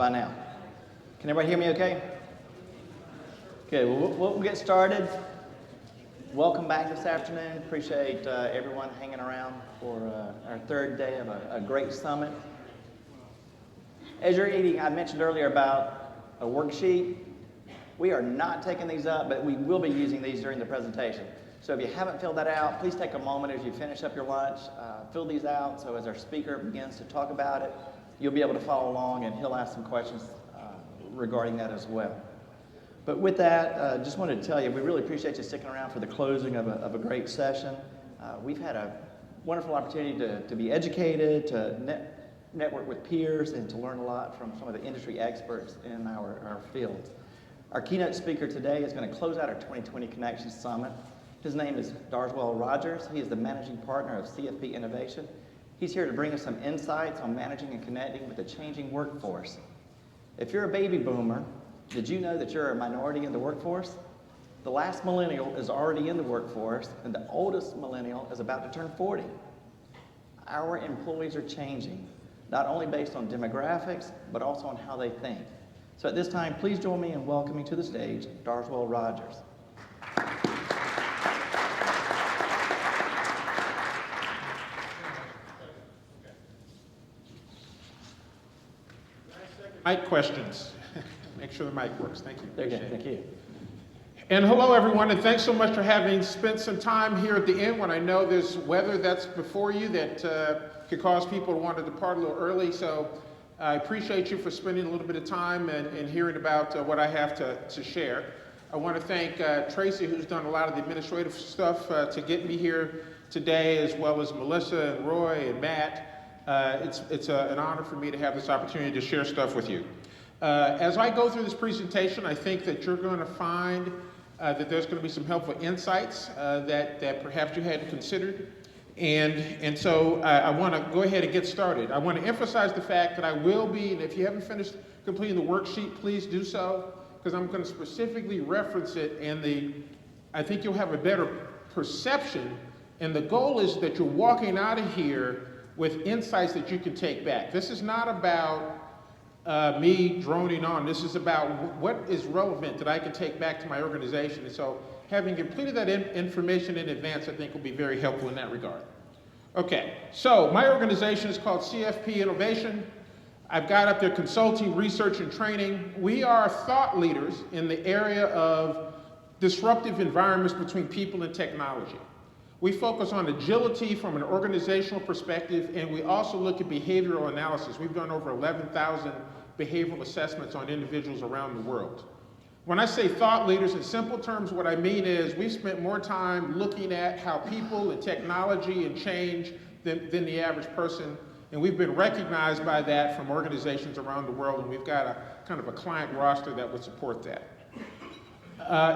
about now? Can everybody hear me okay? Good. Well, we'll get started. Welcome back this afternoon. Appreciate everyone hanging around for our third day of a great summit. As you're eating, I mentioned earlier about a worksheet. We are not taking these up, but we will be using these during the presentation. So if you haven't filled that out, please take a moment as you finish up your lunch, fill these out, so as our speaker begins to talk about it, you'll be able to follow along and he'll ask some questions regarding that as well. But with that, just wanted to tell you, we really appreciate you sticking around for the closing of a great session. We've had a wonderful opportunity to be educated, to network with peers, and to learn a lot from some of the industry experts in our field. Our keynote speaker today is going to close out our 2020 Connections Summit. His name is Darsweil Rogers. He is the managing partner of CFP Innovation. He's here to bring us some insights on managing and connecting with the changing workforce. If you're a baby boomer, did you know that you're a minority in the workforce? The last millennial is already in the workforce, and the oldest millennial is about to turn 40. Our employees are changing, not only based on demographics, but also on how they think. So at this time, please join me in welcoming to the stage Darsweil Rogers. Mic questions. Make sure the mic works. Thank you. Thank you. And hello, everyone, and thanks so much for having spent some time here at the end when I know there's weather that's before you that could cause people to want to depart a little early. So I appreciate you for spending a little bit of time and hearing about what I have to share. I want to thank Tracy, who's done a lot of the administrative stuff to get me here today, as well as Melissa and Roy and Matt. It's an honor for me to have this opportunity to share stuff with you. As I go through this presentation, I think that you're going to find that there's going to be some helpful insights that perhaps you hadn't considered. And so I want to go ahead and get started. I want to emphasize the fact that I will be, and if you haven't finished completing the worksheet, please do so, because I'm going to specifically reference it, and I think you'll have a better perception. And the goal is that you're walking out of here with insights that you can take back. This is not about me droning on. This is about what is relevant that I can take back to my organization. And so having completed that information in advance, I think will be very helpful in that regard. Okay, so my organization is called CFP Innovation. I've got up there consulting, research, and training. We are thought leaders in the area of disruptive environments between people and technology. We focus on agility from an organizational perspective, and we also look at behavioral analysis. We've done over 11,000 behavioral assessments on individuals around the world. When I say thought leaders, in simple terms, what I mean is we spent more time looking at how people and technology and change than the average person, and we've been recognized by that from organizations around the world, and we've got a kind of a client roster that would support that.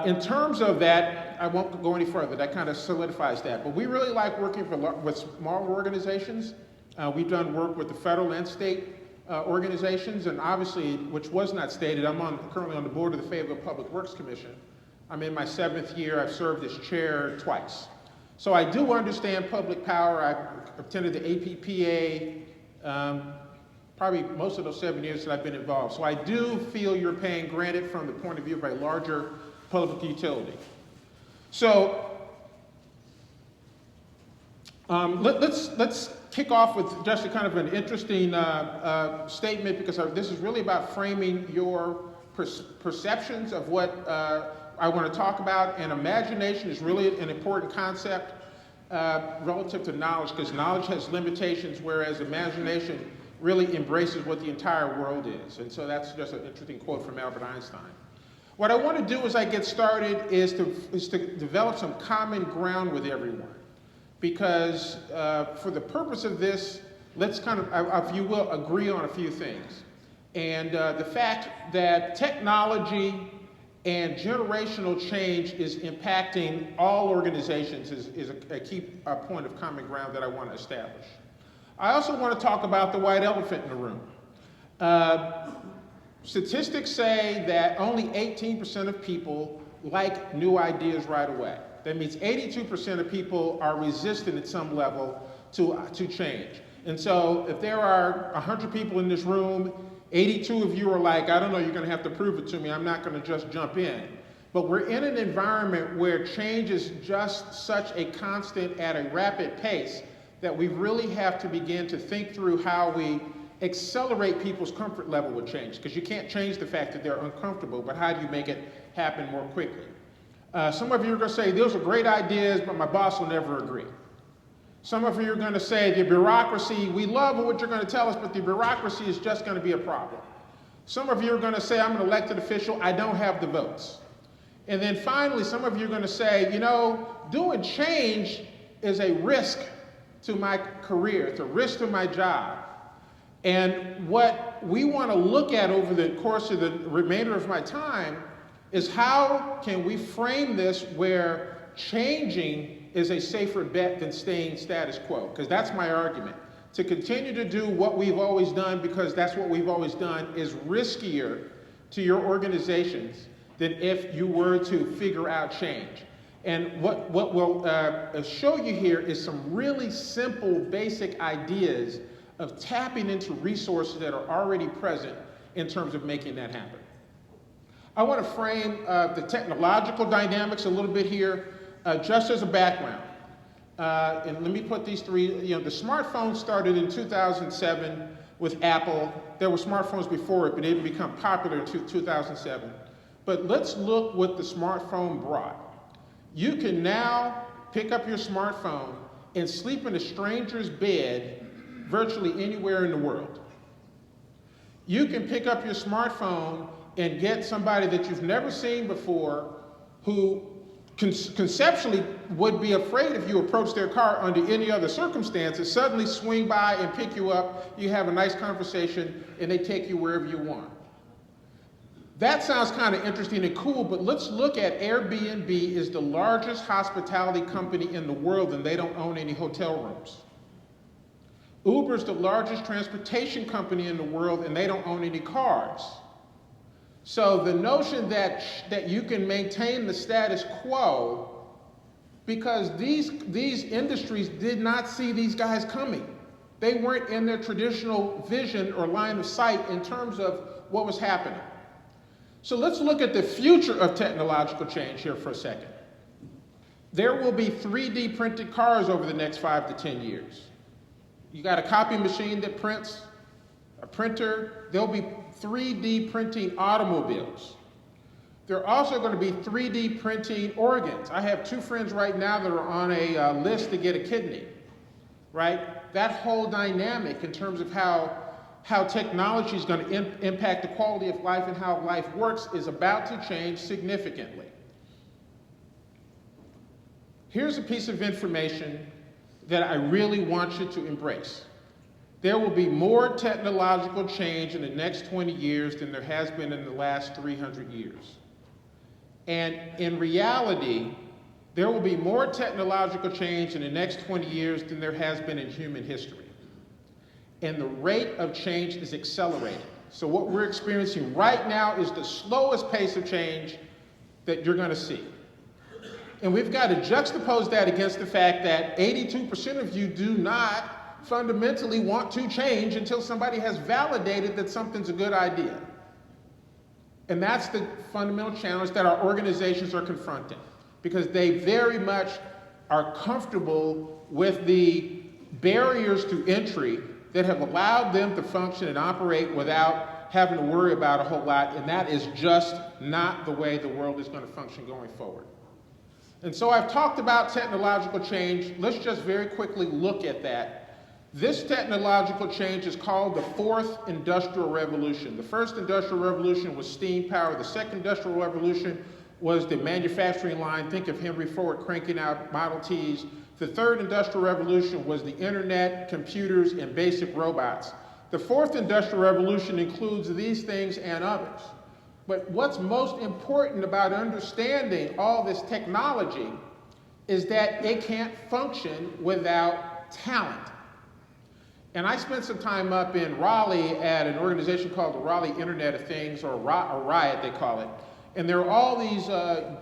In terms of that, I won't go any further. That kind of solidifies that. But we really like working with smaller organizations. We've done work with the federal and state organizations, and obviously, which was not stated, I'm currently on the board of the Fayetteville Public Works Commission. I'm in my 7th year. I've served as chair twice. So I do understand public power. I attended the APPA probably most of those 7 years that I've been involved. So I do feel you're paying granted from the point of view of a larger public utility. So let's kick off with just a kind of an interesting statement, because this is really about framing your perceptions of what I want to talk about. And imagination is really an important concept relative to knowledge, because knowledge has limitations, whereas imagination really embraces what the entire world is. And so that's just an interesting quote from Albert Einstein. What I want to do as I get started is to develop some common ground with everyone. Because for the purpose of this, let's kind of, if you will, agree on a few things. And the fact that technology and generational change is impacting all organizations is a key point of common ground that I want to establish. I also want to talk about the white elephant in the room. Statistics say that only 18% of people like new ideas right away. That means 82% of people are resistant at some level to change. And so if there are 100 people in this room 82 of you are like, I don't know, you're going to have to prove it to me. I'm not going to just jump in. But we're in an environment where change is just such a constant at a rapid pace that we really have to begin to think through how we accelerate people's comfort level with change. Because you can't change the fact that they're uncomfortable, but how do you make it happen more quickly? Some of you are going to say, those are great ideas, but my boss will never agree. Some of you are going to say, the bureaucracy, we love what you're going to tell us, but the bureaucracy is just going to be a problem. Some of you are going to say, I'm an elected official, I don't have the votes. And then finally, some of you are going to say, you know, doing change is a risk to my career, it's a risk to my job. And what we want to look at over the course of the remainder of my time is how can we frame this where changing is a safer bet than staying status quo? Because that's my argument. To continue to do what we've always done because that's what we've always done is riskier to your organizations than if you were to figure out change. And what we'll show you here is some really simple, basic ideas of tapping into resources that are already present in terms of making that happen. I want to frame the technological dynamics a little bit here, just as a background. And let me put these three, the smartphone started in 2007 with Apple. There were smartphones before it, but it didn't become popular until 2007. But let's look what the smartphone brought. You can now pick up your smartphone and sleep in a stranger's bed virtually anywhere in the world. You can pick up your smartphone and get somebody that you've never seen before who conceptually would be afraid if you approach their car under any other circumstances, suddenly swing by and pick you up, you have a nice conversation, and they take you wherever you want. That sounds kind of interesting and cool, but let's look at Airbnb is the largest hospitality company in the world, and they don't own any hotel rooms. Uber is the largest transportation company in the world, and they don't own any cars. So the notion that you can maintain the status quo, because these industries did not see these guys coming. They weren't in their traditional vision or line of sight in terms of what was happening. So let's look at the future of technological change here for a second. There will be 3D printed cars over the next 5 to 10 years. You got a copy machine that prints, a printer, there'll be 3D printing automobiles. There are also going to be 3D printing organs. I have 2 friends right now that are on a list to get a kidney, right? That whole dynamic in terms of how technology is going to impact the quality of life and how life works is about to change significantly. Here's a piece of information that I really want you to embrace. There will be more technological change in the next 20 years than there has been in the last 300 years. And in reality, there will be more technological change in the next 20 years than there has been in human history. And the rate of change is accelerating. So what we're experiencing right now is the slowest pace of change that you're going to see. And we've got to juxtapose that against the fact that 82% of you do not fundamentally want to change until somebody has validated that something's a good idea. And that's the fundamental challenge that our organizations are confronting, because they very much are comfortable with the barriers to entry that have allowed them to function and operate without having to worry about a whole lot, and that is just not the way the world is going to function going forward. And so I've talked about technological change. Let's just very quickly look at that. This technological change is called the fourth industrial revolution. The first industrial revolution was steam power. The second industrial revolution was the manufacturing line. Think of Henry Ford cranking out Model Ts. The third industrial revolution was the internet, computers, and basic robots. The fourth industrial revolution includes these things and others. But what's most important about understanding all this technology is that it can't function without talent. And I spent some time up in Raleigh at an organization called the Raleigh Internet of Things, or Riot they call it. And there are all these,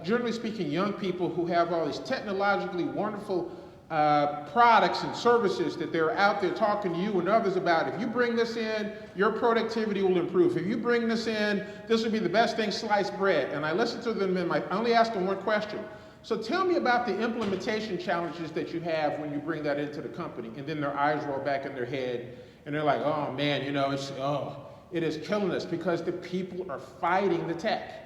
generally speaking, young people who have all these technologically wonderful products and services that they're out there talking to you and others about. If you bring this in, your productivity will improve. If you bring this in, this will be the best thing, sliced bread. And I listen to them I only ask them one question. So tell me about the implementation challenges that you have when you bring that into the company. And then their eyes roll back in their head and they're like, oh man, it is killing us because the people are fighting the tech.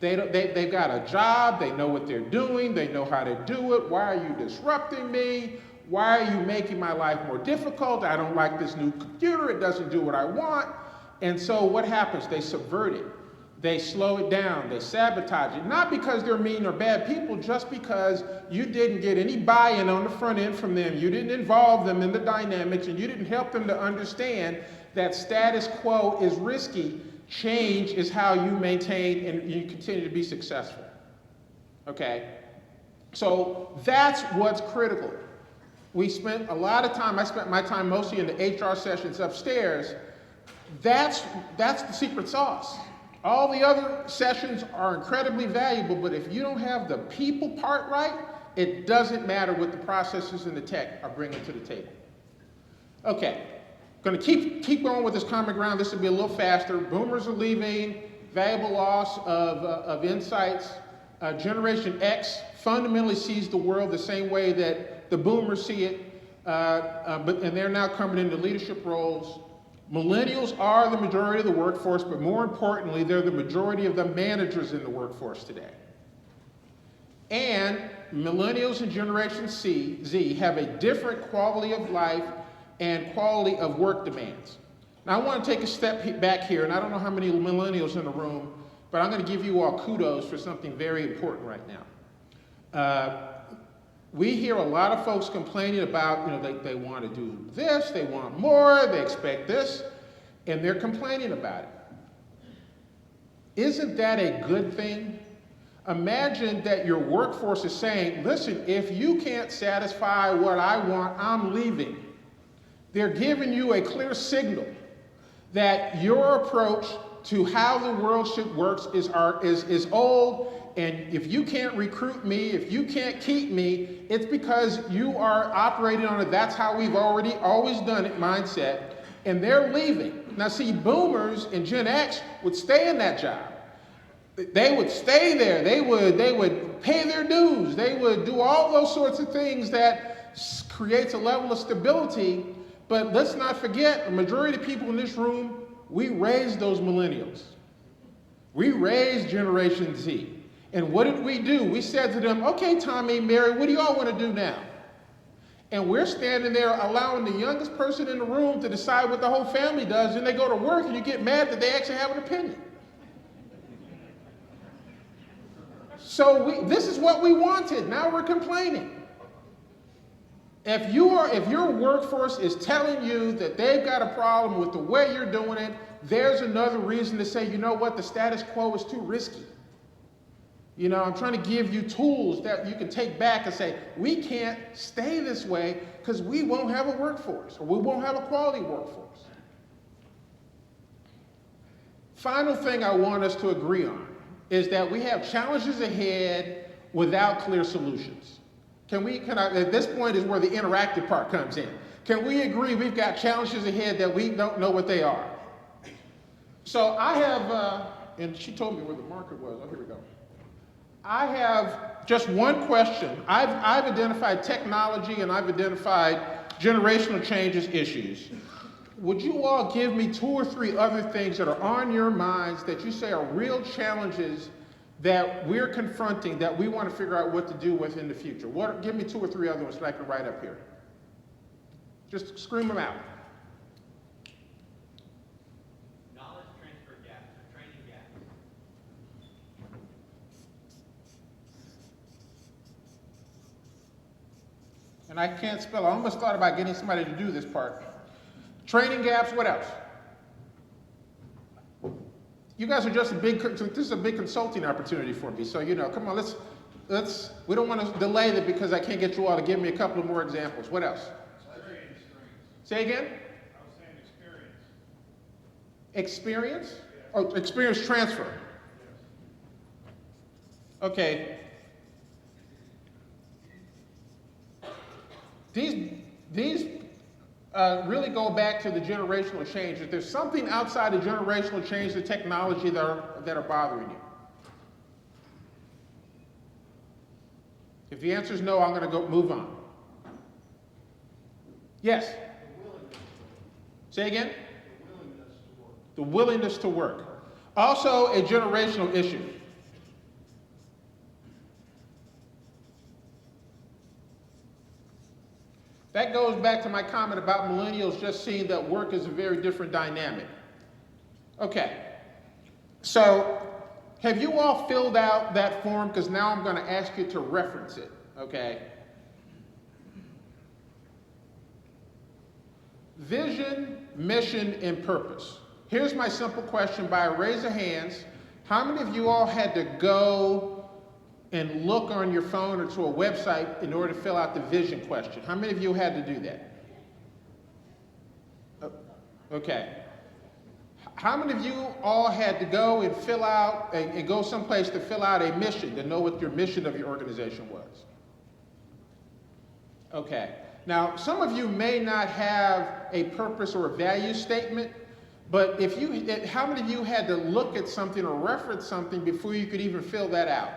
They've got a job, they know what they're doing, they know how to do it. Why are you disrupting me? Why are you making my life more difficult? I don't like this new computer, it doesn't do what I want. And so what happens? They subvert it. They slow it down, they sabotage it. Not because they're mean or bad people, just because you didn't get any buy-in on the front end from them. You didn't involve them in the dynamics and you didn't help them to understand that status quo is risky. Change is how you maintain and you continue to be successful. Okay? So that's what's critical. I spent my time mostly in the HR sessions upstairs. That's the secret sauce. All the other sessions are incredibly valuable, but if you don't have the people part right, it doesn't matter what the processes and the tech are bringing to the table. Okay. Going to keep going with this common ground. This will be a little faster. Boomers are leaving, valuable loss of insights. Generation X fundamentally sees the world the same way that the boomers see it, and they're now coming into leadership roles. Millennials are the majority of the workforce, but more importantly, they're the majority of the managers in the workforce today. And millennials and Generation Z have a different quality of life and quality of work demands. Now I want to take a step back here, and I don't know how many millennials in the room, but I'm going to give you all kudos for something very important right now. We hear a lot of folks complaining about, they want to do this, they want more, they expect this, and they're complaining about it. Isn't that a good thing? Imagine that your workforce is saying, listen, if you can't satisfy what I want, I'm leaving. They're giving you a clear signal that your approach to how the world should work is old, and if you can't recruit me, if you can't keep me, it's because you are operating on a that's how we've always done it mindset, and they're leaving. Now see, boomers and Gen X would stay in that job. They would stay there. They would pay their dues. They would do all those sorts of things that creates a level of stability. But let's not forget, the majority of people in this room, we raised those millennials. We raised Generation Z. And what did we do? We said to them, okay, Tommy, Mary, what do y'all want to do now? And we're standing there allowing the youngest person in the room to decide what the whole family does, and they go to work and you get mad that they actually have an opinion. So this is what we wanted. Now we're complaining. If your workforce is telling you that they've got a problem with the way you're doing it, there's another reason to say, you know what, the status quo is too risky. I'm trying to give you tools that you can take back and say, we can't stay this way because we won't have a workforce, or we won't have a quality workforce. Final thing I want us to agree on is that we have challenges ahead without clear solutions. At this point is where the interactive part comes in. Can we agree we've got challenges ahead that we don't know what they are? So I have, and she told me where the marker was. Oh, here we go. I have just one question. I've identified technology and I've identified generational changes issues. Would you all give me 2 or 3 other things that are on your minds that you say are real challenges that we're confronting that we want to figure out what to do with in the future? Give me 2 or 3 other ones that I can write up here. Just scream them out. Knowledge transfer gaps or training gaps. And I can't spell. I almost thought about getting somebody to do this part. Training gaps, what else? You guys are just this is a big consulting opportunity for me. So, come on, we don't want to delay it because I can't get you all to give me a couple of more examples. What else? Experience. Say again? I was saying experience. Experience? Yes. Oh, experience transfer. Yes. Okay. These really go back to the generational change. If there's something outside of generational change, the technology that are bothering you. If the answer is no, I'm going to go move on. Yes? Say again? The willingness to work. Also a generational issue. That goes back to my comment about millennials just seeing that work is a very different dynamic. Okay, so have you all filled out that form? Because now I'm going to ask you to reference it, okay? Vision, mission, and purpose. Here's my simple question by a raise of hands. How many of you all had to go and look on your phone or to a website in order to fill out the vision question? How many of you had to do that? Okay. How many of you all had to go and fill out and go someplace to fill out a mission, to know what your mission of your organization was? Okay. Now, some of you may not have a purpose or a value statement, but how many of you had to look at something or reference something before you could even fill that out?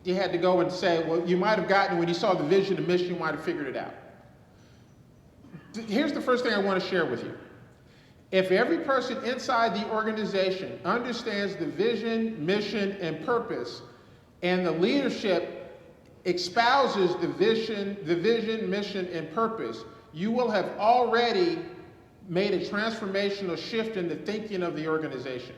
You had to go and say, well, you might have gotten, when you saw the vision and mission, you might have figured it out. Here's the first thing I want to share with you. If every person inside the organization understands the vision, mission, and purpose, and the leadership espouses the vision, mission, and purpose, you will have already made a transformational shift in the thinking of the organization.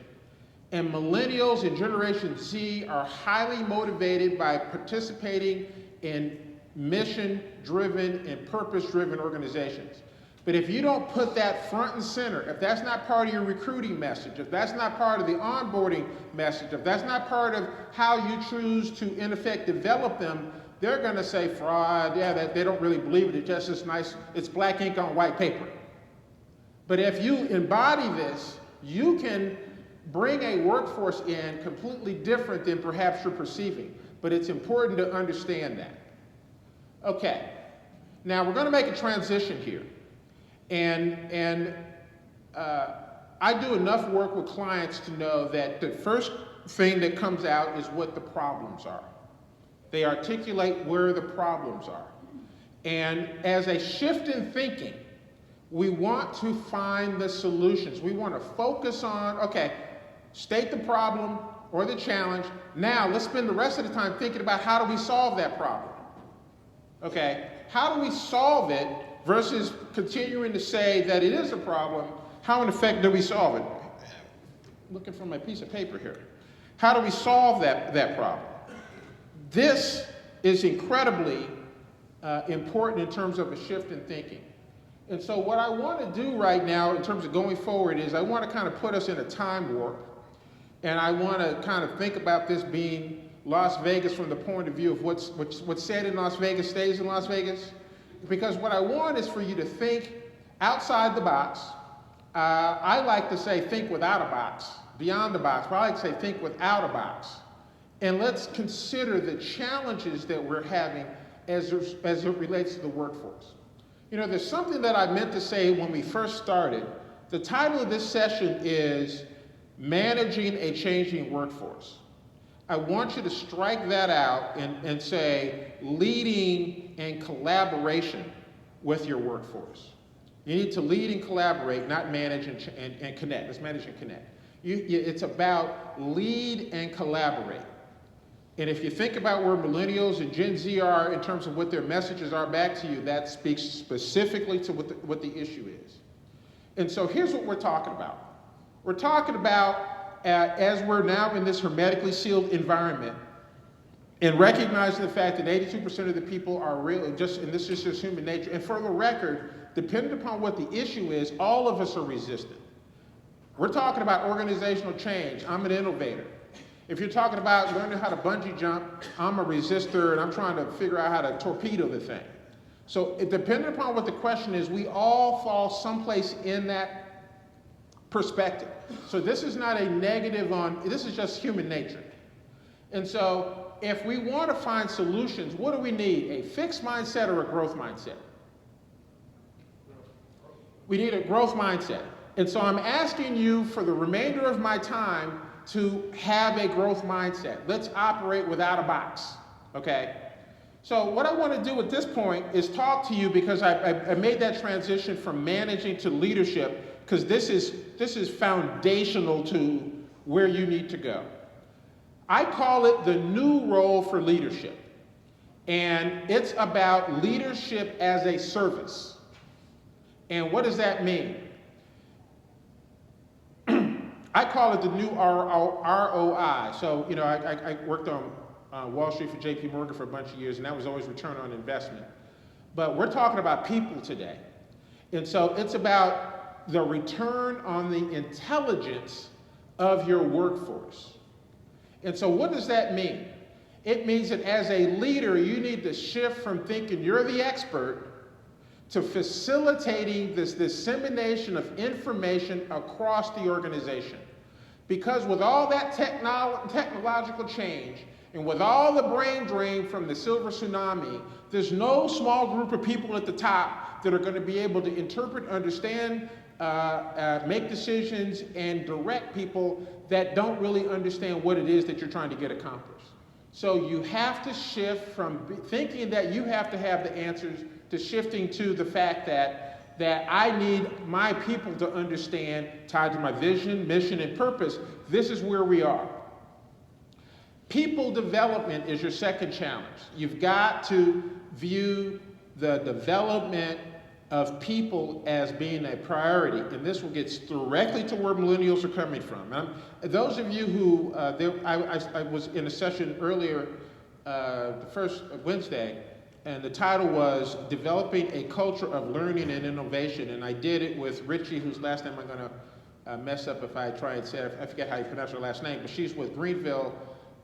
And millennials and Generation Z are highly motivated by participating in mission-driven and purpose-driven organizations. But if you don't put that front and center, if that's not part of your recruiting message, if that's not part of the onboarding message, if that's not part of how you choose to, in effect, develop them, they're going to say fraud, yeah, they don't really believe it, it's just as nice, it's black ink on white paper. But if you embody this, you can bring a workforce in completely different than perhaps you're perceiving. But it's important to understand that. Okay, now we're going to make a transition here. And I do enough work with clients to know that the first thing that comes out is what the problems are. They articulate where the problems are. And as a shift in thinking, we want to find the solutions. We want to focus on, okay, state the problem or the challenge. Now, let's spend the rest of the time thinking about how do we solve that problem. Okay, how do we solve it versus continuing to say that it is a problem? How in effect do we solve it? Looking for my piece of paper here. How do we solve that problem? This is incredibly important in terms of a shift in thinking. And so what I want to do right now in terms of going forward is I want to kind of put us in a time warp. And I want to kind of think about this being Las Vegas from the point of view of what's said in Las Vegas stays in Las Vegas. Because what I want is for you to think outside the box. I like to say think without a box, beyond the box, but I like to say think without a box. And let's consider the challenges that we're having as it relates to the workforce. You know, there's something that I meant to say when we first started. The title of this session is Managing a Changing Workforce. I want you to strike that out and say leading and collaboration with your workforce. You need to lead and collaborate, not manage and connect. Let's manage and connect. It's about lead and collaborate. And if you think about where millennials and Gen Z are in terms of what their messages are back to you, that speaks specifically to what the issue is. And so here's what we're talking about. We're talking about, as we're now in this hermetically sealed environment, and recognizing the fact that 82% of the people are really and this is just human nature. And for the record, depending upon what the issue is, all of us are resistant. We're talking about organizational change. I'm an innovator. If you're talking about learning how to bungee jump, I'm a resistor and I'm trying to figure out how to torpedo the thing. So depending upon what the question is, we all fall someplace in that perspective. So this is not a negative this is just human nature. And so if we want to find solutions, what do we need? A fixed mindset or a growth mindset? We need a growth mindset. And so I'm asking you for the remainder of my time to have a growth mindset. Let's operate without a box, okay? So what I want to do at this point is talk to you because I made that transition from managing to leadership because this is foundational to where you need to go. I call it the new role for leadership. And it's about leadership as a service. And what does that mean? I call it the new ROI. So, you know, I worked on Wall Street for JP Morgan for a bunch of years, and that was always return on investment. But we're talking about people today. And so it's about the return on the intelligence of your workforce. And so what does that mean? It means that as a leader, you need to shift from thinking you're the expert to facilitating this dissemination of information across the organization. Because with all that technological change, and with all the brain drain from the silver tsunami, there's no small group of people at the top that are going to be able to interpret, understand, make decisions, and direct people that don't really understand what it is that you're trying to get accomplished. So you have to shift from thinking that you have to have the answers to shifting to the fact that I need my people to understand, tied to my vision, mission, and purpose, this is where we are. People development is your second challenge. You've got to view the development of people as being a priority, and this will get directly to where millennials are coming from. Those of you who, I was in a session earlier, the first Wednesday, and the title was Developing a Culture of Learning and Innovation, and I did it with Richie, whose last name I'm gonna mess up if I try and say it. I forget how you pronounce her last name, but she's with Greenville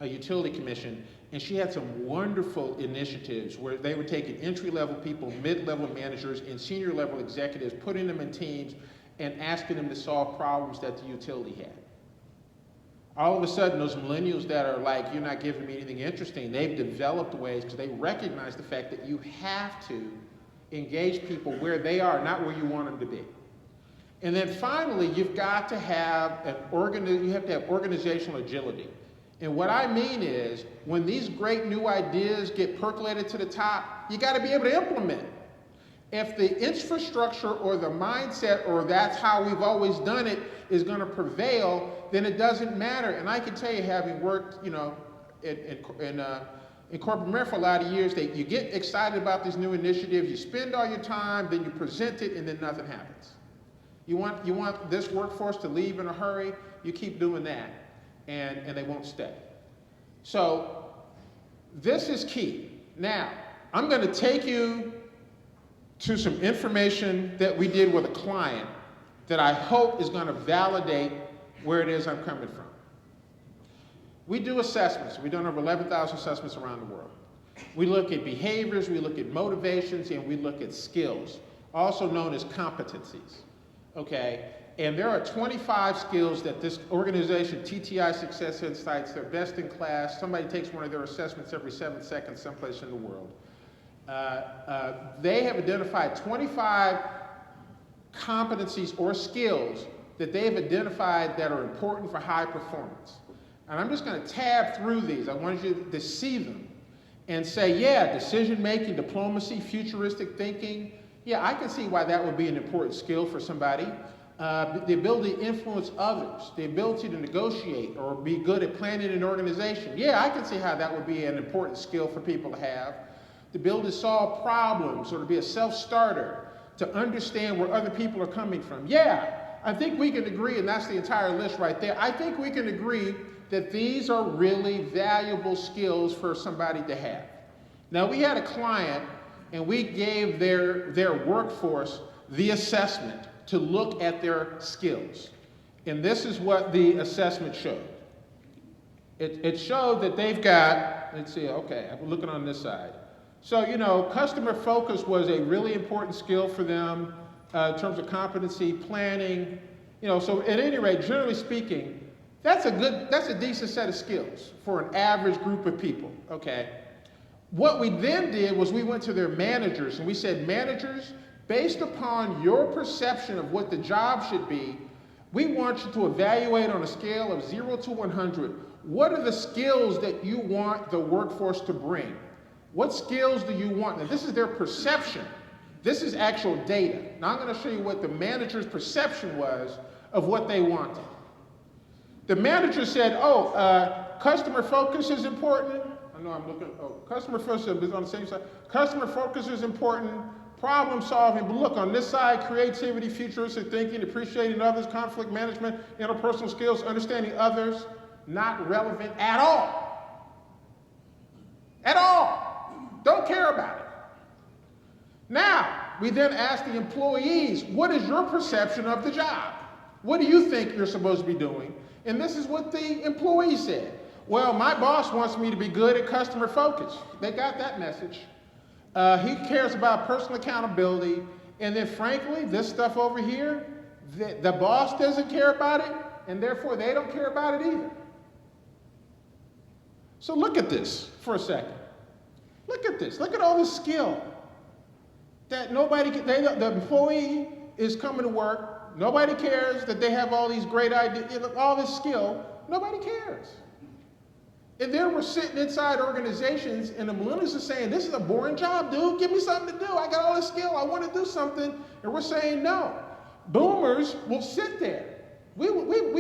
Utility Commission, and she had some wonderful initiatives where they were taking entry-level people, mid-level managers, and senior-level executives, putting them in teams, and asking them to solve problems that the utility had. All of a sudden, those millennials that are like, you're not giving me anything interesting, they've developed ways because they recognize the fact that you have to engage people where they are, not where you want them to be. And then finally, you've got to have organizational agility. And what I mean is, when these great new ideas get percolated to the top, you got to be able to implement. If the infrastructure or the mindset or that's how we've always done it is going to prevail, then it doesn't matter. And I can tell you, having worked, you know, in corporate America for a lot of years, that you get excited about these new initiatives, you spend all your time, then you present it, and then nothing happens. You want this workforce to leave in a hurry, you keep doing that. And they won't stay. So this is key. Now, I'm going to take you to some information that we did with a client that I hope is going to validate where it is I'm coming from. We do assessments. We've done over 11,000 assessments around the world. We look at behaviors, we look at motivations, and we look at skills, also known as competencies. Okay? And there are 25 skills that this organization, TTI Success Insights, they're best in class. Somebody takes one of their assessments every 7 seconds someplace in the world. They have identified 25 competencies or skills that they've identified that are important for high performance. And I'm just going to tab through these. I want you to see them and say, yeah, decision-making, diplomacy, futuristic thinking. Yeah, I can see why that would be an important skill for somebody. The ability to influence others, the ability to negotiate or be good at planning an organization. Yeah, I can see how that would be an important skill for people to have. The ability to solve problems or to be a self-starter, to understand where other people are coming from. Yeah, I think we can agree, and that's the entire list right there. I think we can agree that these are really valuable skills for somebody to have. Now, we had a client, and we gave their workforce the assessment to look at their skills. And this is what the assessment showed. It showed that they've got, let's see, okay, I'm looking on this side. So, you know, customer focus was a really important skill for them in terms of competency, planning, you know, so at any rate, generally speaking, that's a decent set of skills for an average group of people, okay? What we then did was we went to their managers and we said, managers, based upon your perception of what the job should be, we want you to evaluate on a scale of 0 to 100. What are the skills that you want the workforce to bring? What skills do you want? Now, this is their perception. This is actual data. Now, I'm going to show you what the manager's perception was of what they wanted. The manager said, customer focus is important. I know I'm looking, customer focus is on the same side. Customer focus is important. Problem solving, but look, on this side, creativity, futuristic thinking, appreciating others, conflict management, interpersonal skills, understanding others, not relevant at all. At all. Don't care about it. Now, we then ask the employees, what is your perception of the job? What do you think you're supposed to be doing? And this is what the employee said. Well, my boss wants me to be good at customer focus. They got that message. He cares about personal accountability. And then frankly, this stuff over here, the boss doesn't care about it, and therefore they don't care about it either. So look at this for a second. Look at this. Look at all this skill that the employee is coming to work. Nobody cares that they have all these great ideas, all this skill. Nobody cares. And then we're sitting inside organizations and the millennials are saying, this is a boring job, dude. Give me something to do. I got all this skill. I want to do something. And we're saying no. Boomers will sit there. We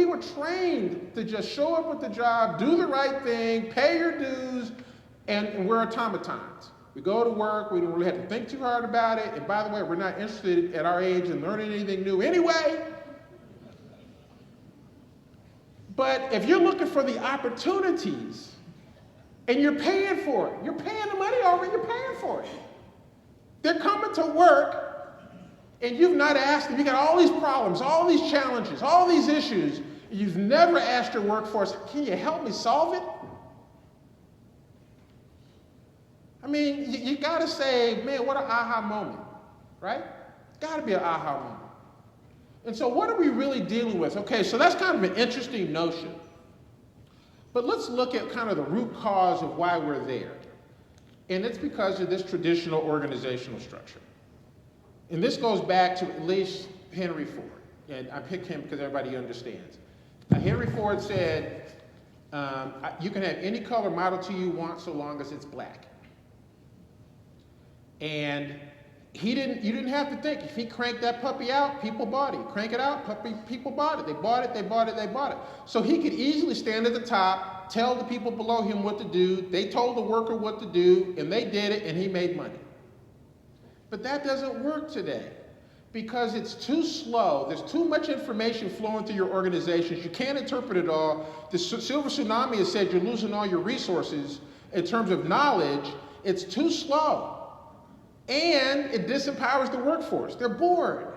were trained to just show up at the job, do the right thing, pay your dues, and we're automatons. We go to work. We don't really have to think too hard about it. And by the way, we're not interested at our age in learning anything new anyway. But if you're looking for the opportunities and you're paying for it, you're paying the money already, you're paying for it. They're coming to work and you've not asked them, you got all these problems, all these challenges, all these issues. You've never asked your workforce, can you help me solve it? I mean, you gotta say, man, what an aha moment, right? Gotta be an aha moment. And so what are we really dealing with? Okay, so that's kind of an interesting notion. But let's look at kind of the root cause of why we're there. And it's because of this traditional organizational structure. And this goes back to at least Henry Ford. And I picked him because everybody understands. Henry Ford said, you can have any color Model T you want so long as it's black. And you didn't have to think. If he cranked that puppy out, people bought it. Crank it out, people bought it. They bought it, they bought it, they bought it. So he could easily stand at the top, tell the people below him what to do. They told the worker what to do, and they did it, and he made money. But that doesn't work today because it's too slow. There's too much information flowing through your organizations. You can't interpret it all. The silver tsunami has said you're losing all your resources in terms of knowledge. It's too slow. And it disempowers the workforce. They're bored.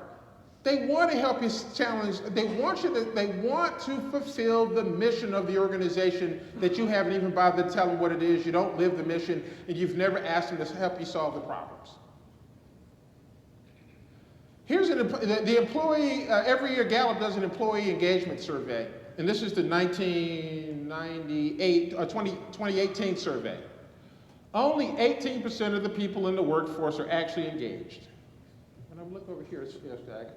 They want to help you challenge. They want to fulfill the mission of the organization that you haven't even bothered to tell them what it is. You don't live the mission, and you've never asked them to help you solve the problems. Here's the employee. Every year, Gallup does an employee engagement survey, and this is the 2018 survey. Only 18% of the people in the workforce are actually engaged. And I'm looking over here,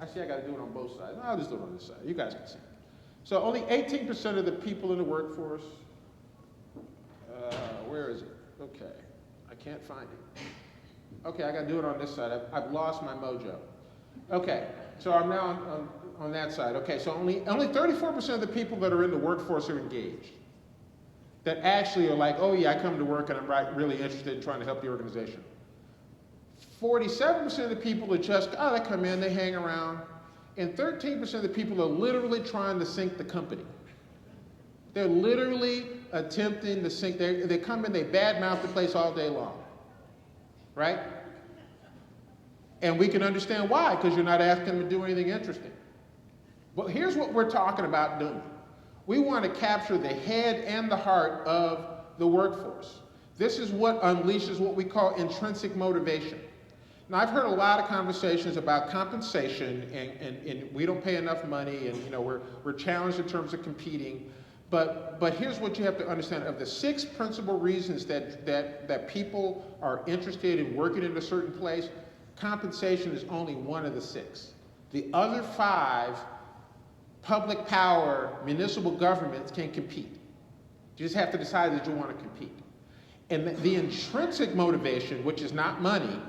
I see I got to do it on both sides. I'll just do it on this side. You guys can see. So only 18% of the people in the workforce, where is it? Okay, I can't find it. Okay, I got to do it on this side. I've lost my mojo. Okay, so I'm now on that side. Okay, so only 34% of the people that are in the workforce are engaged. That actually are like, oh yeah, I come to work and I'm really interested in trying to help the organization. 47% of the people are just, they come in, they hang around. And 13% of the people are literally trying to sink the company. They're literally attempting to sink, they come in, they badmouth the place all day long, right? And we can understand why, because you're not asking them to do anything interesting. But here's what we're talking about doing. We want to capture the head and the heart of the workforce. This is what unleashes what we call intrinsic motivation. Now, I've heard a lot of conversations about compensation, and we don't pay enough money, and we're challenged in terms of competing. But here's what you have to understand. Of the 6 principal reasons that people are interested in working in a certain place, compensation is only one of the 6. The other 5, public power, municipal governments can compete. You just have to decide that you want to compete. And the intrinsic motivation, which is not money,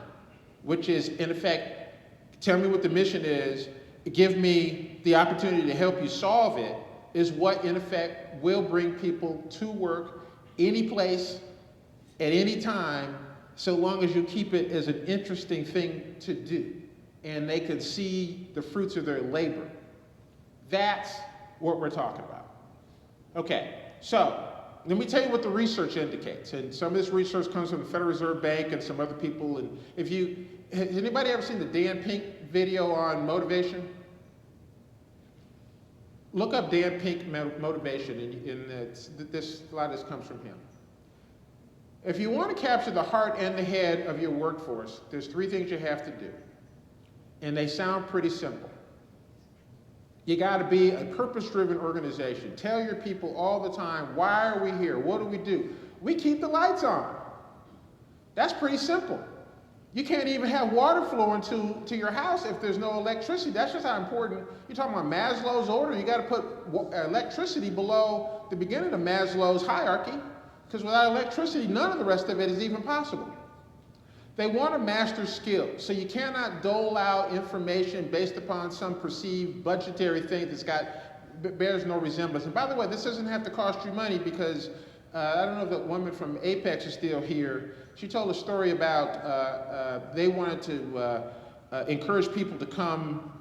which is in effect, tell me what the mission is, give me the opportunity to help you solve it, is what in effect will bring people to work any place at any time, so long as you keep it as an interesting thing to do and they can see the fruits of their labor. That's what we're talking about. Okay, so let me tell you what the research indicates. And some of this research comes from the Federal Reserve Bank and some other people. And has anybody ever seen the Dan Pink video on motivation? Look up Dan Pink motivation, and this, a lot of this comes from him. If you want to capture the heart and the head of your workforce, there's 3 things you have to do. And they sound pretty simple. You got to be a purpose-driven organization. Tell your people all the time, why are we here? What do we do? We keep the lights on. That's pretty simple. You can't even have water flowing to your house if there's no electricity. That's just how important. You're talking about Maslow's order. You got to put electricity below the beginning of Maslow's hierarchy, because without electricity, none of the rest of it is even possible. They want to master skills, so you cannot dole out information based upon some perceived budgetary thing bears no resemblance. And by the way, this doesn't have to cost you money, because I don't know if the woman from Apex is still here. She told a story about they wanted to encourage people to come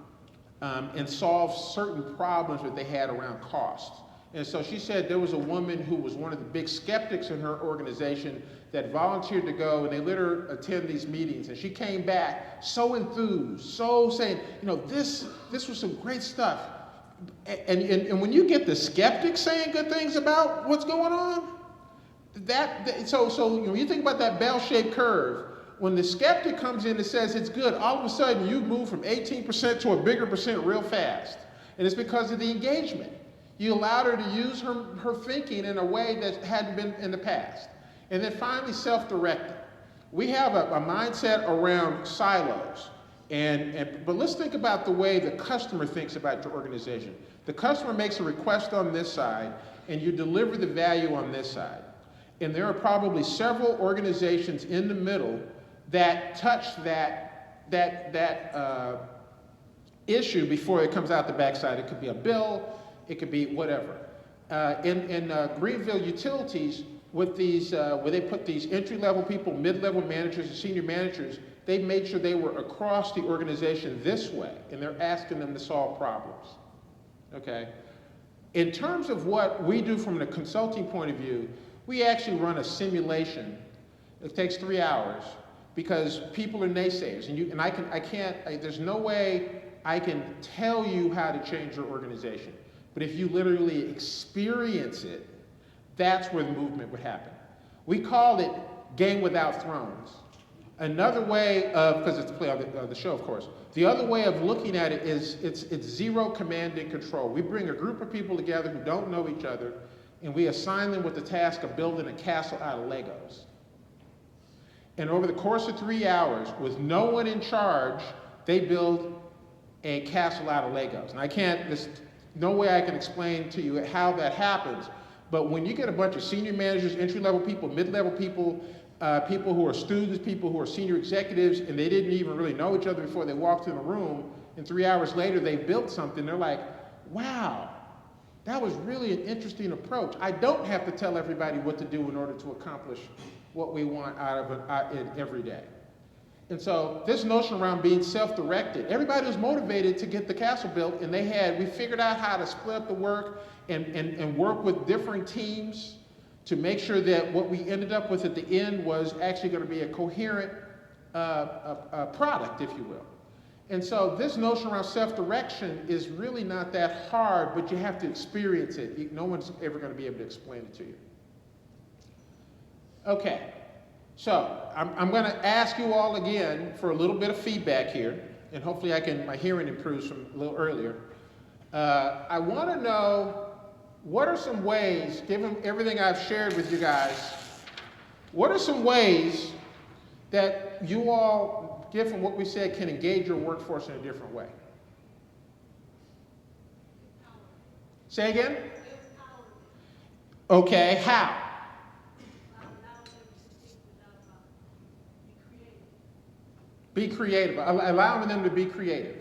and solve certain problems that they had around cost. And so she said there was a woman who was one of the big skeptics in her organization that volunteered to go, and they let her attend these meetings. And she came back so enthused, so saying, this was some great stuff. And when you get the skeptics saying good things about what's going on, so when you think about that bell-shaped curve, when the skeptic comes in and says it's good, all of a sudden you move from 18% to a bigger percent real fast. And it's because of the engagement. You allowed her to use her thinking in a way that hadn't been in the past. And then finally, self-directed. We have a mindset around silos. But let's think about the way the customer thinks about your organization. The customer makes a request on this side, and you deliver the value on this side. And there are probably several organizations in the middle that touch that issue before it comes out the backside. It could be a bill, it could be whatever. In Greenville Utilities, with these, where they put these entry-level people, mid-level managers, and senior managers, they made sure they were across the organization this way, and they're asking them to solve problems. Okay? In terms of what we do from the consulting point of view, we actually run a simulation. It takes 3 hours because people are naysayers, and there's no way I can tell you how to change your organization. But if you literally experience it, that's where the movement would happen. We call it Game Without Thrones. Another way of, because it's the play of the show, of course. The other way of looking at it is it's zero command and control. We bring a group of people together who don't know each other, and we assign them with the task of building a castle out of Legos. And over the course of 3 hours, with no one in charge, they build a castle out of Legos. And there's no way I can explain to you how that happens, but when you get a bunch of senior managers, entry-level people, mid-level people, people who are students, people who are senior executives, and they didn't even really know each other before they walked in the room, and 3 hours later they built something, they're like, wow, that was really an interesting approach. I don't have to tell everybody what to do in order to accomplish what we want out of it every day. And so this notion around being self-directed, everybody was motivated to get the castle built, and we figured out how to split up the work and work with different teams to make sure that what we ended up with at the end was actually going to be a coherent product, if you will. And so this notion around self-direction is really not that hard, but you have to experience it. No one's ever going to be able to explain it to you. Okay, so I'm going to ask you all again for a little bit of feedback here, and hopefully my hearing improves from a little earlier. I want to know, what are some ways, given everything I've shared with you guys, what are some ways that that you all, given what we said, can engage your workforce in a different way? Say again? Okay, how? Be creative, allowing them to be creative.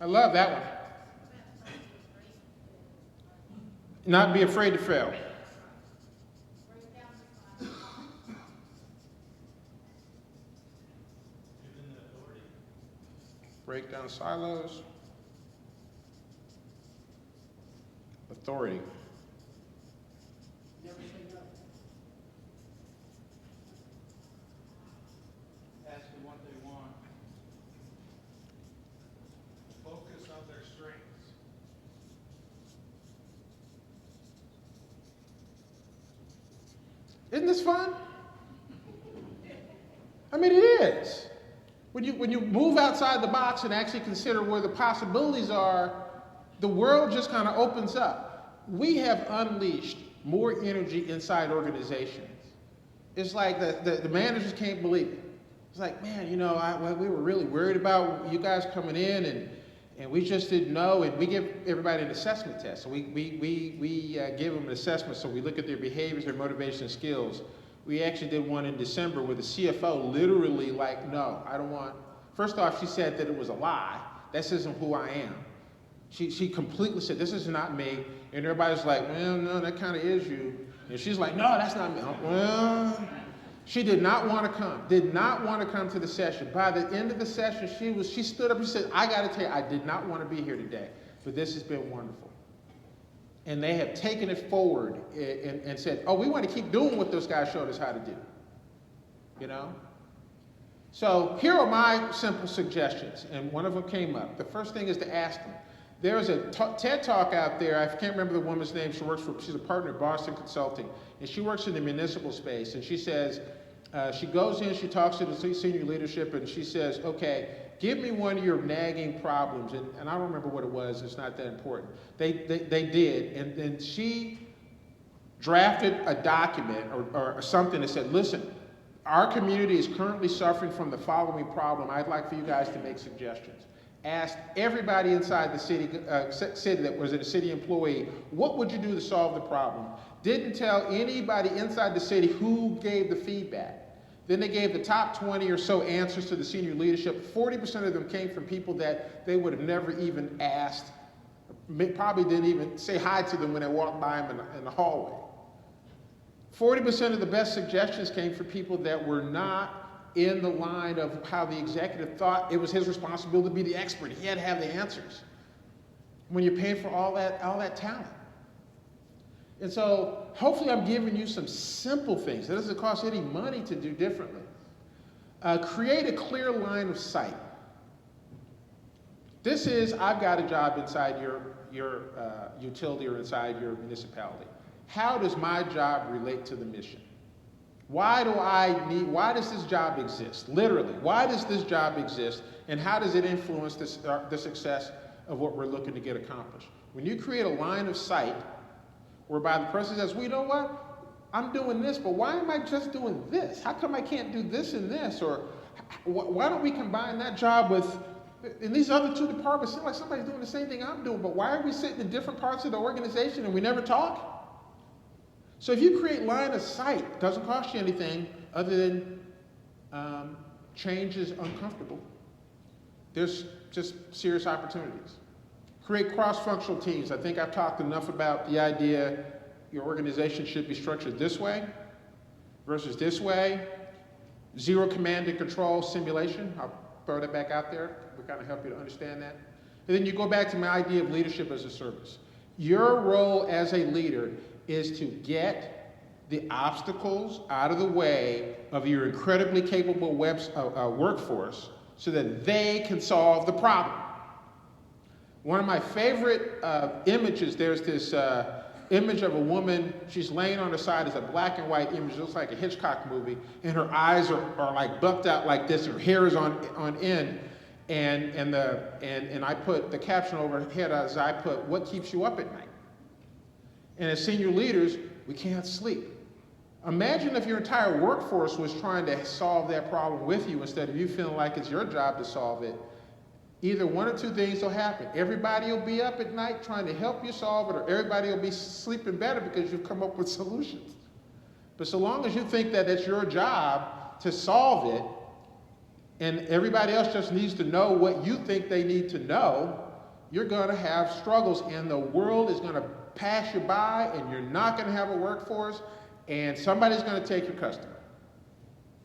I love that one. Not be afraid to fail. Break down silos. Authority. Never say no. Ask them what they want. Focus on their strengths. Isn't this fun? I mean, it is. When you move outside the box and actually consider where the possibilities are, the world just kind of opens up. We have unleashed more energy inside organizations. It's like the managers can't believe it. It's like, man, we were really worried about you guys coming in, and we just didn't know. And we give everybody an assessment test. So we give them an assessment. So we look at their behaviors, their motivation, and skills. We actually did one in December where the CFO literally no, I don't want. First off, she said that it was a lie. This isn't who I am. She completely said, this is not me. And everybody's like, well, no, that kind of is you. And she's like, no, that's not me. Well, she did not want to come. Did not want to come to the session. By the end of the session, she stood up and said, I got to tell you, I did not want to be here today, but this has been wonderful. And they have taken it forward and said, oh, we want to keep doing what those guys showed us how to do. So here are my simple suggestions, and one of them came up. The first thing is to ask them. There's a TED Talk out there. I can't remember the woman's name. She's a partner at Boston Consulting, and she works in the municipal space. And she says, she goes in, she talks to the senior leadership, and she says, okay, give me one of your nagging problems. And I don't remember what it was. It's not that important. They did, and then she drafted a document or something that said, listen, our community is currently suffering from the following problem. I'd like for you guys to make suggestions. Asked everybody inside the city that was a city employee, what would you do to solve the problem? Didn't tell anybody inside the city who gave the feedback. Then they gave the top 20 or so answers to the senior leadership. 40% of them came from people that they would have never even asked, probably didn't even say hi to them when they walked by them in the hallway. 40% of the best suggestions came from people that were not in the line of how the executive thought it was his responsibility to be the expert. He had to have the answers. When you're paying for all that talent. And so hopefully I'm giving you some simple things. That doesn't cost any money to do differently. Create a clear line of sight. This is, I've got a job inside your utility or inside your municipality. How does my job relate to the mission? Why does this job exist? Literally, why does this job exist, and how does it influence the success of what we're looking to get accomplished? When you create a line of sight whereby the person says, well, you know what? I'm doing this, but why am I just doing this? How come I can't do this and this? Or why don't we combine that job with, in these other two departments, it seems like somebody's doing the same thing I'm doing, but why are we sitting in different parts of the organization and we never talk? So if you create line of sight, it doesn't cost you anything other than change is uncomfortable. There's just serious opportunities. Create cross-functional teams. I think I've talked enough about the idea your organization should be structured this way versus this way. Zero command and control simulation. I'll throw that back out there. We'll kind of help you to understand that. And then you go back to my idea of leadership as a service. Your role as a leader is to get the obstacles out of the way of your incredibly capable workforce so that they can solve the problem. One of my favorite images, there's this image of a woman, she's laying on her side, it's a black and white image, it looks like a Hitchcock movie, and her eyes are like bucked out like this, her hair is on end, And I put the caption overhead as I put, what keeps you up at night? And as senior leaders, we can't sleep. Imagine if your entire workforce was trying to solve that problem with you instead of you feeling like it's your job to solve it. Either one or two things will happen. Everybody will be up at night trying to help you solve it, or everybody will be sleeping better because you've come up with solutions. But so long as you think that it's your job to solve it, and everybody else just needs to know what you think they need to know, you're going to have struggles, and the world is going to pass you by, and you're not going to have a workforce, and somebody's going to take your customer.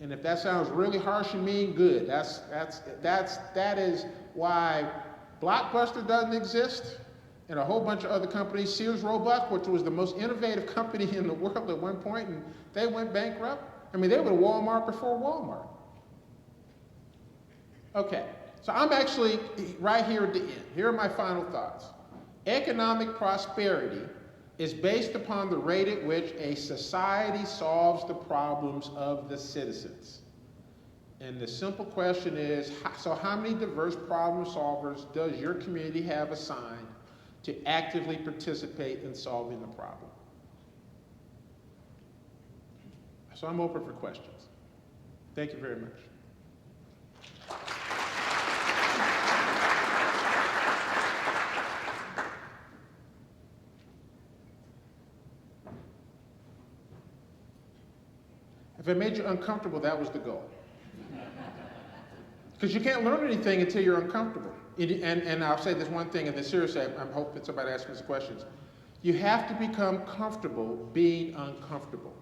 And if that sounds really harsh and mean, good. That is why Blockbuster doesn't exist, and a whole bunch of other companies. Sears Roebuck, which was the most innovative company in the world at one point, and they went bankrupt. I mean, they were Walmart before Walmart. Okay, so I'm actually right here at the end. Here are my final thoughts. Economic prosperity is based upon the rate at which a society solves the problems of the citizens. And the simple question is, so how many diverse problem solvers does your community have assigned to actively participate in solving the problem? So I'm open for questions. Thank you very much. If it made you uncomfortable, that was the goal. Because you can't learn anything until you're uncomfortable. And I'll say this one thing, and then seriously, I'm hoping somebody asks me some questions. You have to become comfortable being uncomfortable.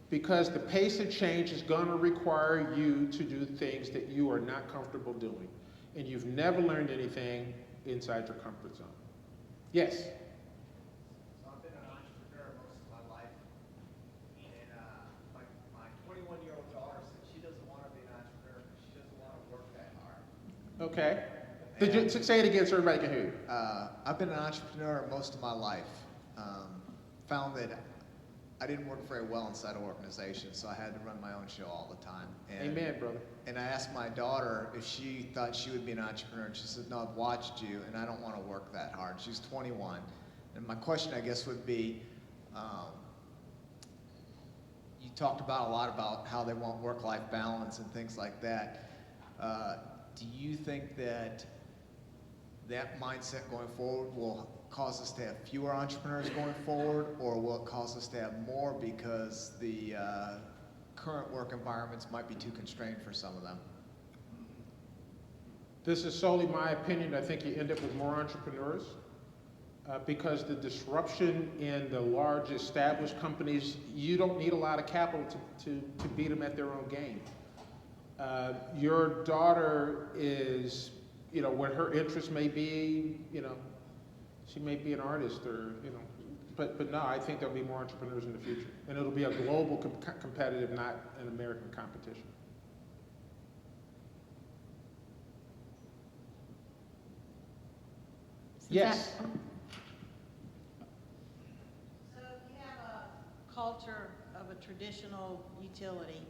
Because the pace of change is going to require you to do things that you are not comfortable doing. And you've never learned anything inside your comfort zone. Yes? So I've been an entrepreneur most of my life, and my 21-year-old daughter said she doesn't want to be an entrepreneur because she doesn't want to work that hard. Okay. Did you say it again so everybody can hear you? I've been an entrepreneur most of my life. Found that I didn't work very well inside an organization, so I had to run my own show all the time. And, Amen, brother. And I asked my daughter if she thought she would be an entrepreneur, and she said, no, I've watched you, and I don't want to work that hard. She's 21. And my question, I guess, would be, you talked about a lot about how they want work-life balance and things like that. Do you think that that mindset going forward will cause us to have fewer entrepreneurs going forward, or will it cause us to have more because the current work environments might be too constrained for some of them? This is solely my opinion. I think you end up with more entrepreneurs because the disruption in the large established companies, you don't need a lot of capital to beat them at their own game. Your daughter is, where her interest may be, she may be an artist or, but no, I think there'll be more entrepreneurs in the future. And it'll be a global competitive, not an American competition. Yes. So you have a culture of a traditional utility,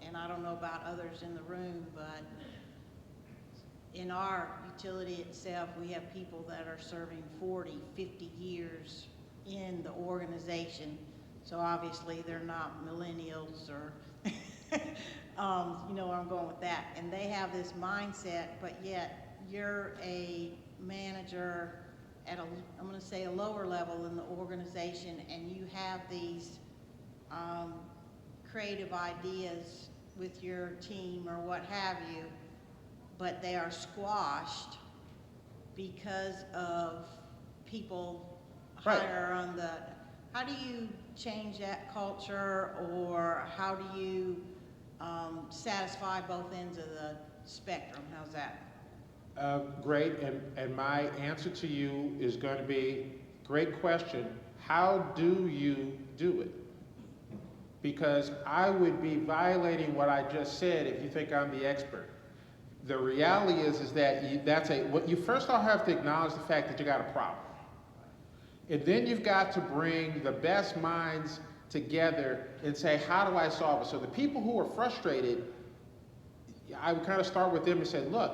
and I don't know about others in the room, but in our utility itself, we have people that are serving 40, 50 years in the organization. So obviously they're not millennials or, you know where I'm going with that. And they have this mindset, but yet you're a manager at I'm going to say a lower level in the organization, and you have these creative ideas with your team or what have you, but they are squashed because of people higher on the, how do you change that culture, or how do you satisfy both ends of the spectrum? How's that? Great, and my answer to you is going to be, great question, how do you do it? Because I would be violating what I just said if you think I'm the expert. The reality is that you first all have to acknowledge the fact that you got a problem. And then you've got to bring the best minds together and say, how do I solve it? So the people who are frustrated, I would kind of start with them and say, look,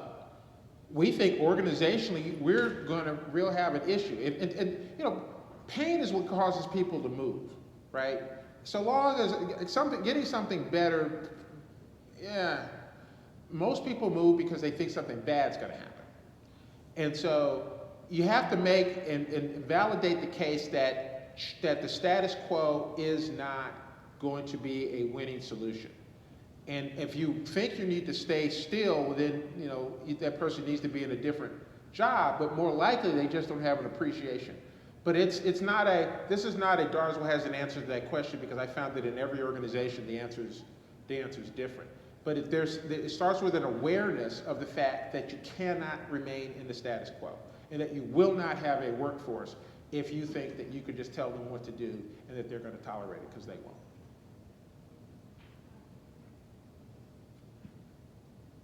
we think organizationally we're going to really have an issue. And you know, pain is what causes people to move, right? So long as getting something better, yeah, most people move because they think something bad's going to happen. And so you have to make and validate the case that the status quo is not going to be a winning solution. And if you think you need to stay still, then you know that person needs to be in a different job. But more likely, they just don't have an appreciation. But this is not a Darsweil has an answer to that question, because I found that in every organization the answer is different. But it starts with an awareness of the fact that you cannot remain in the status quo, and that you will not have a workforce if you think that you could just tell them what to do and that they're going to tolerate it, because they won't.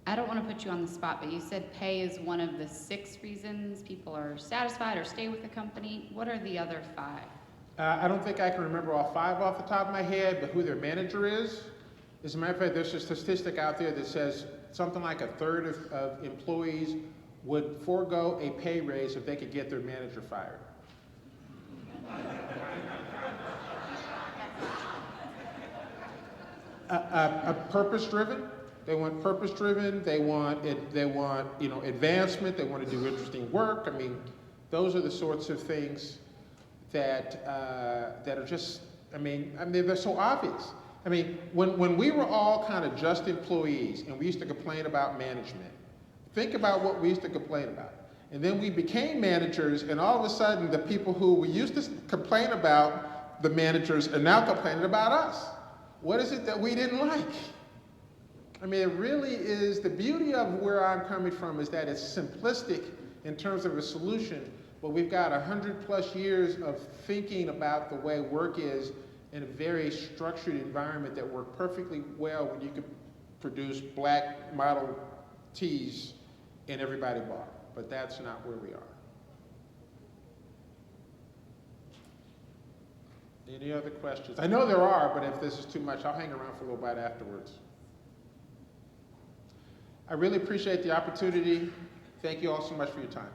I don't want to put you on the spot, but you said pay is one of the 6 reasons people are satisfied or stay with the company. What are the other 5? I don't think I can remember all 5 off the top of my head, but who their manager is. As a matter of fact, there's a statistic out there that says something like a third of employees would forego a pay raise if they could get their manager fired. Purpose-driven. They want purpose-driven. They want advancement. They want to do interesting work. I mean, those are the sorts of things that are just. I mean, they're so obvious. I mean, when we were all kind of just employees and we used to complain about management, think about what we used to complain about. And then we became managers, and all of a sudden, the people who we used to complain about, the managers, are now complaining about us. What is it that we didn't like? I mean, it really is, the beauty of where I'm coming from is that it's simplistic in terms of a solution, but we've got 100+ years of thinking about the way work is in a very structured environment that worked perfectly well when you could produce black Model Ts and everybody bought. But that's not where we are. Any other questions? I know there are, but if this is too much, I'll hang around for a little bit afterwards. I really appreciate the opportunity. Thank you all so much for your time.